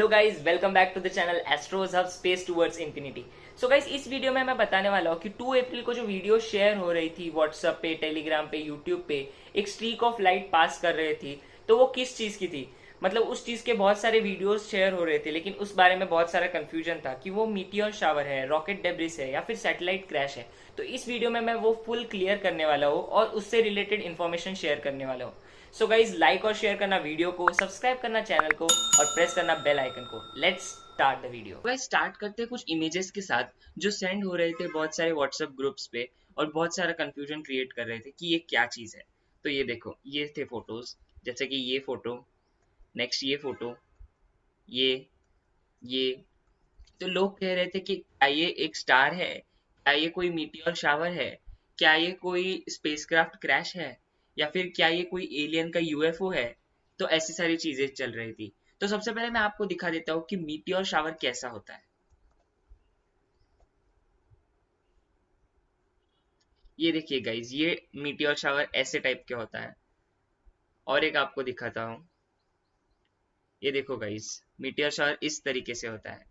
Guys, welcome back to the channel astros hub space towards infinity. So guys, इस video में मैं बताने वाला हूँ कि 2 अप्रैल को जो वीडियो शेयर हो रही थी व्हाट्सएप पे, टेलीग्राम पे, यूट्यूब पे, एक स्ट्रीक ऑफ लाइट पास कर रहे थी, तो वो किस चीज की थी। मतलब उस चीज के बहुत सारे वीडियोस शेयर हो रहे थे, लेकिन उस बारे में बहुत सारा कंफ्यूजन था कि वो मीटियोर शावर है, रॉकेट डेब्रिस है या फिर सैटेलाइट क्रैश है। तो इस वीडियो में मैं वो फुल क्लियर करने वाला हूँ और उससे रिलेटेड इन्फॉर्मेशन शेयर करने वाला हूँ। सो गाइज, लाइक और शेयर करना वीडियो को, सब्सक्राइब करना चैनल को और प्रेस करना बेल आइकन को। Let's start the video. Guys, start करते हैं कुछ इमेजेस के साथ जो सेंड हो रहे थे बहुत सारे व्हाट्सएप ग्रुप्स पे और बहुत सारा कंफ्यूजन क्रिएट कर रहे थे कि ये क्या चीज है। तो ये देखो, ये थे फोटोज, जैसे कि ये फोटो, नेक्स्ट ये फोटो, ये तो लोग कह रहे थे कि क्या ये एक स्टार है, क्या ये कोई मीटियोर शावर है, क्या ये कोई स्पेसक्राफ्ट क्रैश है, या फिर क्या ये कोई एलियन का यूएफओ है। तो ऐसी सारी चीजें चल रही थी। तो सबसे पहले मैं आपको दिखा देता हूँ कि मीटियोर शावर कैसा होता है। ये देखिए गाइज, ये मीटियोर शावर ऐसे टाइप के होता है। और एक आपको दिखाता हूँ, ये देखो गाइज, मीटियोर शावर इस तरीके से होता है।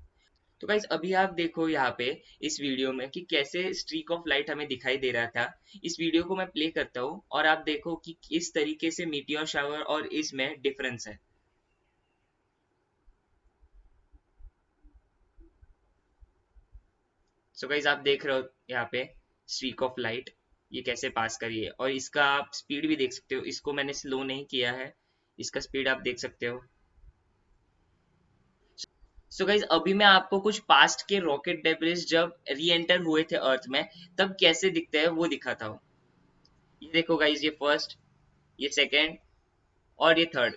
तो गाइज, अभी आप देखो यहाँ पे इस वीडियो में कि कैसे स्ट्रीक ऑफ लाइट हमें दिखाई दे रहा था। इस वीडियो को मैं प्ले करता हूँ और आप देखो कि किस तरीके से मीटियोर शावर और इसमें डिफरेंस है। सो गाइज, आप देख रहे हो यहाँ पे स्ट्रीक ऑफ लाइट ये कैसे पास करी है, और इसका आप स्पीड भी देख सकते हो। इसको मैंने स्लो नहीं किया है, इसका स्पीड आप देख सकते हो। सो गाइज, अभी मैं आपको कुछ पास्ट के रॉकेट डेब्रिस जब री एंटर हुए थे अर्थ में तब कैसे दिखते हैं वो दिखाता हूँ। ये देखो गाइज, ये फर्स्ट, ये सेकेंड और ये थर्ड।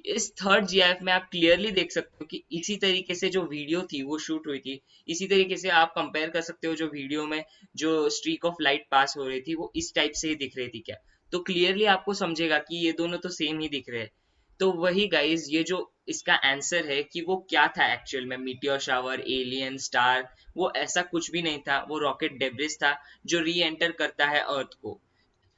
इस थर्ड जीआईएफ में आप क्लियरली देख सकते हो कि इसी तरीके से जो वीडियो थी वो शूट हुई थी। इसी तरीके से आप कंपेयर कर सकते हो, जो वीडियो में जो स्ट्रीक ऑफ लाइट पास हो रही थी वो इस टाइप से ही दिख रही थी क्या। तो क्लियरली आपको समझेगा कि ये दोनों तो सेम ही दिख रहे हैं। तो वही गाइज, ये जो इसका आंसर है कि वो क्या था एक्चुअल में, मीटियोर शावर, एलियन, स्टार, वो ऐसा कुछ भी नहीं था। वो रॉकेट डेब्रिस था जो री एंटर करता है अर्थ को।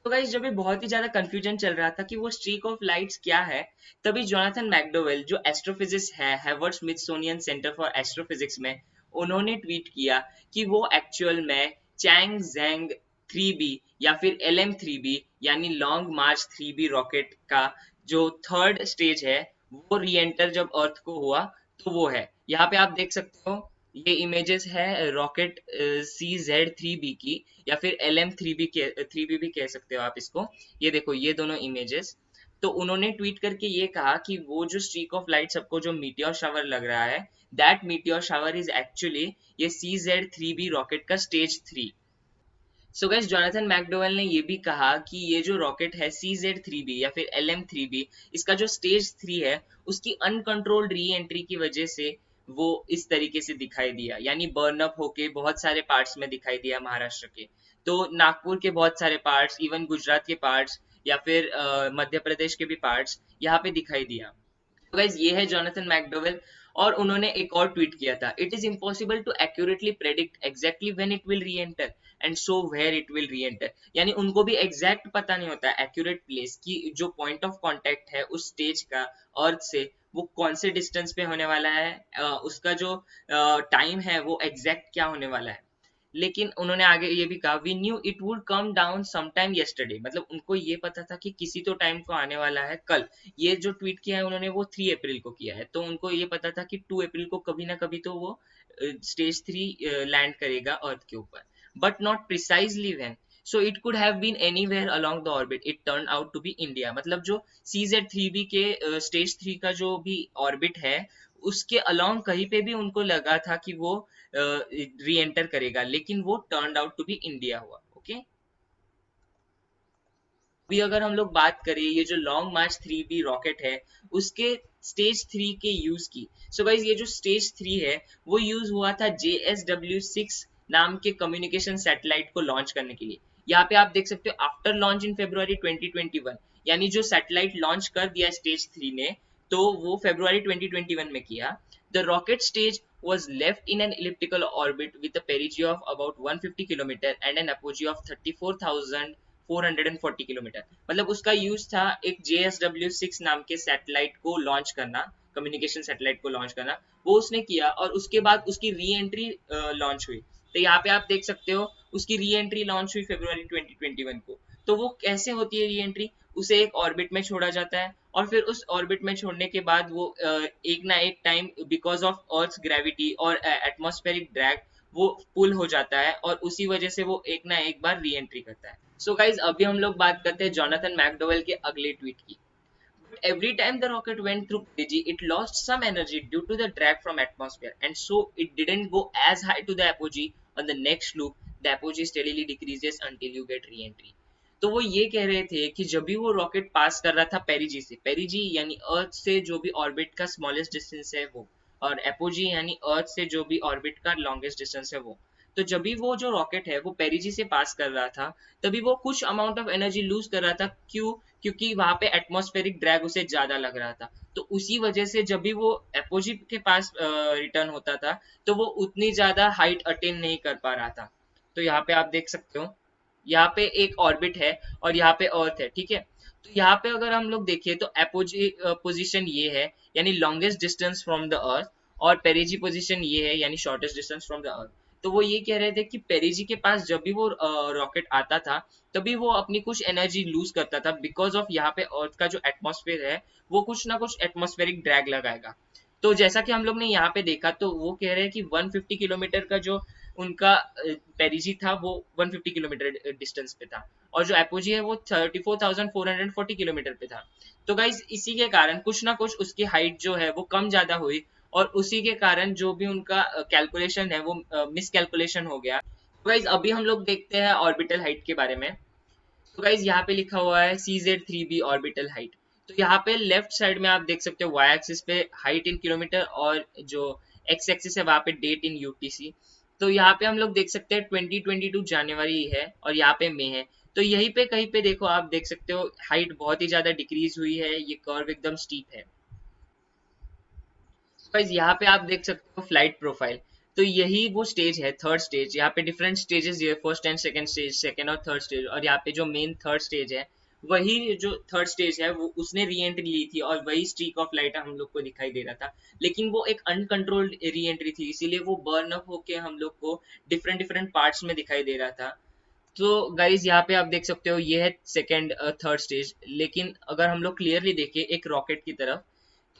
तो गाइस, जब ये बहुत ही ज्यादा कंफ्यूजन चल रहा था कि वो स्ट्रीक ऑफ लाइट्स क्या है, तभी जोनाथन मैकडोवेल जो एस्ट्रोफिजिस्ट है Harvard Smithsonian centre for astrophysics में, उन्होंने ट्वीट किया कि वो एक्चुअल में चैंग जेंग 3B या फिर LM3B यानी लॉन्ग मार्च 3B रॉकेट का जो थर्ड स्टेज है वो री एंटर जब अर्थ को हुआ तो वो है। यहाँ पे आप देख सकते हो, ये इमेजेस है रॉकेट CZ3B की, या फिर LM3B के 3B भी कह सकते हो आप इसको। ये देखो, ये दोनों इमेजेस। तो उन्होंने ट्वीट करके ये कहा कि वो जो स्ट्रीक ऑफ लाइट सबको जो मीटियोर शावर लग रहा है, that meteor shower is actually ये CZ3B रॉकेट का stage 3। So guys, Jonathan McDowell ने ये भी कहा कि ये जो रॉकेट है CZ3B या फिर LM3B, इसका जो स्टेज 3 है उसकी अनकंट्रोल्ड री एंट्री की वजह से वो इस तरीके से दिखाई दिया, यानी बर्न अप होके बहुत सारे पार्ट्स में दिखाई दिया महाराष्ट्र के। तो नागपुर के बहुत सारे पार्ट्स, इवन गुजरात के पार्ट्स, या फिर मध्य प्रदेश के भी पार्ट्स यहाँ पे दिखाई दिया। तो गाइज, ये है जोनाथन मैकडोवेल। और उन्होंने एक और ट्वीट किया था, it is impossible to accurately predict exactly when it will reenter and so where it will reenter. यानी उनको भी एग्जैक्ट पता नहीं होता एक्यूरेट प्लेस की, जो पॉइंट ऑफ कांटेक्ट है उस स्टेज का अर्थ से वो कौन से डिस्टेंस पे होने वाला है, उसका जो टाइम है वो एग्जैक्ट क्या होने वाला है। लेकिन उन्होंने आगे ये भी कहा, we knew it would come down sometime yesterday, मतलब उनको ये पता था कि किसी तो टाइम को आने वाला है कल। ये जो ट्वीट किया है उन्होंने वो 3 अप्रैल को किया है, तो उनको ये पता था कि 2 अप्रैल को कभी ना कभी तो वो स्टेज 3 लैंड करेगा अर्थ के ऊपर, but not precisely when. So it could have been anywhere along the orbit, it turn out to be India. मतलब जो CZ3B के स्टेज 3 का जो भी ऑर्बिट है उसके अलोंग कहीं पे भी उनको लगा था कि वो री एंटर करेगा, लेकिन वो turn out to be India हुआ। ओके, अभी अगर हम लोग बात करें ये जो लॉन्ग मार्च 3B रॉकेट है उसके स्टेज 3 के यूज की। सो गाइज, ये जो स्टेज 3 है वो यूज हुआ था JSW-6 नाम के कम्युनिकेशन सैटेलाइट को लॉन्च करने के लिए। यहाँ पे आप देख सकते हो, आफ्टर लॉन्च इन February 2021, यानी जो सैटेलाइट लॉन्च कर दिया स्टेज 3 ने तो वो February 2021 में किया। The rocket stage was left in an elliptical orbit with a perigee of about 150 km and an apogee of 34,000 440 kilometre. मतलब उसका यूज था एक JSW-6 नाम के सैटेलाइट को लॉन्च करना, कम्युनिकेशन सैटेलाइट को लॉन्च करना, वो उसने किया और उसके बाद उसकी री एंट्री लॉन्च हुई। तो यहाँ पे आप देख सकते हो उसकी री एंट्री लॉन्च हुई फरवरी 2021 को। तो वो कैसे होती है री एंट्री? उसे एक ऑर्बिट में छोड़ा जाता है और फिर उस ऑर्बिट में छोड़ने के बाद वो एक ना एक time because of earth gravity और एटमॉस्फेरिक ड्रैग वो पुल हो जाता है और उसी वजह से वो एक ना एक बार री एंट्री करता है। सो गाइज अभी हम लोग बात करते हैं जोनाथन मैकडोवेल के अगले ट्वीट की। Every time the rocket went through perigee, it lost some energy due to the drag from atmosphere, and so it didn't go as high to the apogee on the next loop. The apogee steadily decreases until you get re-entry. तो वो ये कह रहे थे कि जब भी वो रॉकेट पास कर रहा था पेरिजी से, पेरिजी यानी अर्थ से जो भी ऑर्बिट का स्मॉलेस्ट डिस्टेंस है वो, और एपोजी यानी अर्थ से जो भी ऑर्बिट का लॉन्गेस्ट डिस्टेंस है वो, तो जब भी वो जो रॉकेट है वो पेरिजी से पास कर रहा था तभी वो कुछ अमाउंट ऑफ एनर्जी लूज कर रहा था। क्यों? क्योंकि वहां पे एटमॉस्फेरिक ड्रैग उसे ज्यादा लग रहा था। तो उसी वजह से जब भी वो एपोजी के पास रिटर्न होता था तो वो उतनी ज्यादा हाइट अटेन नहीं कर पा रहा था। तो यहाँ पे आप देख सकते हो, यहाँ पे एक ऑर्बिट है और यहाँ पे अर्थ है, ठीक है। तो यहाँ पे अगर हम लोग देखें तो एपोजी पोजीशन ये है यानी longest distance from the earth, और पेरिजी पोजीशन ये है यानी shortest distance from the earth. तो वो ये कह रहे थे कि पेरिजी के पास जब भी वो रॉकेट आता था तभी वो अपनी कुछ एनर्जी लूज करता था बिकॉज ऑफ यहाँ पे अर्थ का जो एटमॉस्फेयर है वो कुछ ना कुछ एटमॉस्फेरिक ड्रैग लगाएगा। तो जैसा कि हम लोग ने यहाँ पे देखा तो वो कह रहे हैं कि 150 किलोमीटर का जो उनका पेरिजी था वो 150 किलोमीटर डिस्टेंस पे था और जो एपोजी है वो 34,440 किलोमीटर पे था। तो गाइज इसी के कारण कुछ ना कुछ उसकी हाइट जो है वो कम ज्यादा हुई और उसी के कारण जो भी उनका कैलकुलेशन है वो मिस कैलकुलेशन हो गया। तो गाइज अभी हम लोग देखते हैं ऑर्बिटल हाइट के बारे में। तो गाइज यहाँ पे लिखा हुआ है CZ3b ऑर्बिटल हाइट। तो यहाँ पे लेफ्ट साइड में आप देख सकते हो वाई एक्सिस पे हाइट इन किलोमीटर और जो एक्स एक्सिस है वहाँ पे डेट इन UTC। तो यहाँ पे हम लोग देख सकते हैं 2022 जनवरी है और यहाँ पे मई है। तो यहीं पे कहीं पे देखो आप देख सकते हो हाइट बहुत ही ज्यादा डिक्रीज हुई है, ये कर्व एकदम स्टीप है। गाइस यहाँ पे आप देख सकते हो फ्लाइट प्रोफाइल। तो यही वो स्टेज है, थर्ड स्टेज। यहाँ पे डिफरेंट स्टेजेस ये first and second stage, second और थर्ड स्टेज, और यहाँ पे जो मेन थर्ड स्टेज है वही जो थर्ड स्टेज है वो उसने री एंट्री ली थी और वही स्ट्रीक ऑफ लाइट हम लोग को दिखाई दे रहा था। लेकिन वो एक अनकंट्रोल्ड री एंट्री थी इसीलिए वो बर्न अप होके हम लोग को डिफरेंट डिफरेंट पार्ट्स में दिखाई दे रहा था। तो गाइज यहाँ पे आप देख सकते हो ये है सेकंड थर्ड स्टेज। लेकिन अगर हम लोग क्लियरली देखें एक रॉकेट की तरफ,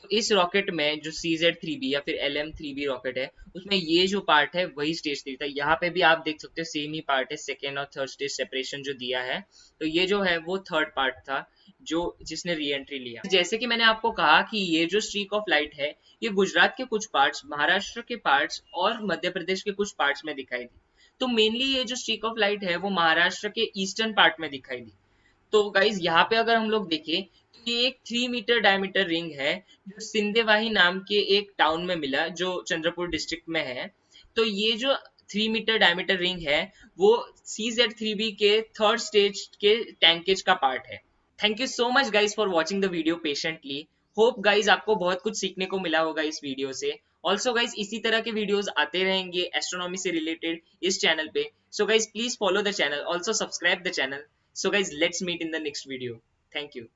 तो इस रॉकेट में जो CZ3b या फिर LM3b रॉकेट है उसमें ये जो पार्ट है वही स्टेज 3 था। यहाँ पे भी आप देख सकते हो सेम ही पार्ट है, सेकेंड और थर्ड स्टेज सेपरेशन जो दिया है। तो ये जो है वो थर्ड पार्ट था जो जिसने री एंट्री लिया। जैसे कि मैंने आपको कहा कि ये जो स्ट्रीक ऑफ लाइट है ये गुजरात के कुछ पार्ट्स, महाराष्ट्र के पार्ट्स और मध्य प्रदेश के कुछ पार्ट्स में दिखाई दी। तो मेनली ये जो स्ट्रीक ऑफ लाइट है वो महाराष्ट्र के ईस्टर्न पार्ट में दिखाई दी। तो गाइज यहाँ पे अगर हम लोग देखें तो ये एक 3 मीटर डायमीटर रिंग है जो सिंधेवाही नाम के एक टाउन में मिला जो चंद्रपुर डिस्ट्रिक्ट में है। तो ये जो 3 मीटर डायमीटर रिंग है वो CZ3b के थर्ड स्टेज के टैंकेज का पार्ट है। Thank you so much guys for watching the video patiently. Hope guys आपको बहुत कुछ सीखने को मिला होगा इस वीडियो से। ऑल्सो गाइज इसी तरह के वीडियोस आते रहेंगे एस्ट्रोनॉमी से रिलेटेड इस चैनल पे। So guys please follow the channel, also subscribe the channel. So guys, let's meet in the next video. Thank you.